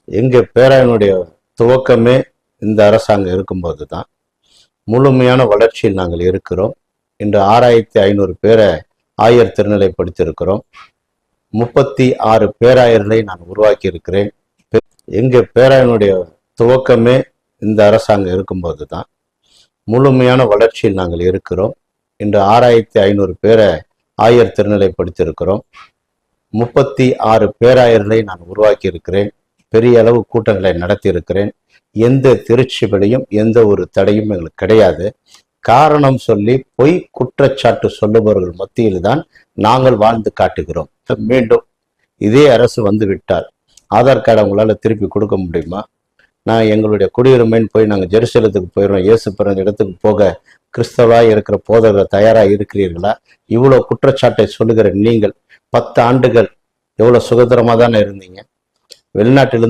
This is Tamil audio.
எங்க பேராயனுடைய துவக்கமே இந்த அரசாங்கம் இருக்கும்போது தான் முழுமையான வளர்ச்சியில் நாங்கள் இருக்கிறோம். இன்று 6500 பேரை ஆயர் திருநிலைப்படுத்தியிருக்கிறோம். 36 பேராயர்களை நான் உருவாக்கி இருக்கிறேன். எங்க பேராயனுடைய துவக்கமே இந்த அரசாங்கம் இருக்கும்போது தான் முழுமையான வளர்ச்சியில் நாங்கள் இருக்கிறோம். இன்று 6500 பேரை ஆயர் திருநிலைப்படுத்தியிருக்கிறோம். 36 பேராயர்களை நான் உருவாக்கி இருக்கிறேன். பெரிய அளவு கூட்டங்களை நடத்தி இருக்கிறேன். எந்த திருச்சிபடியும் எந்த ஒரு தடையும் எங்களுக்கு கிடையாது. காரணம் சொல்லி பொய் குற்றச்சாட்டு சொல்லுபவர்கள் மத்தியில் தான் நாங்கள் வாழ்ந்து காட்டுகிறோம். மீண்டும் இதே அரசு வந்து விட்டால் ஆதார் கார்டு அவங்களால திருப்பி கொடுக்க முடியுமா? நான் எங்களுடைய குடியுரிமைன்னு போய் நாங்கள் ஜெருசலத்துக்கு போயிடுறோம், இயேசு பிறந்த இடத்துக்கு போக கிறிஸ்தவராக இருக்கிற போதகர்கள் தயாராக இருக்கிறீர்களா? இவ்வளோ குற்றச்சாட்டை சொல்லுகிற நீங்கள் 10 ஆண்டுகள் எவ்வளோ சுதந்திரமாக தானே இருந்தீங்க? வெளிநாட்டிலிருந்து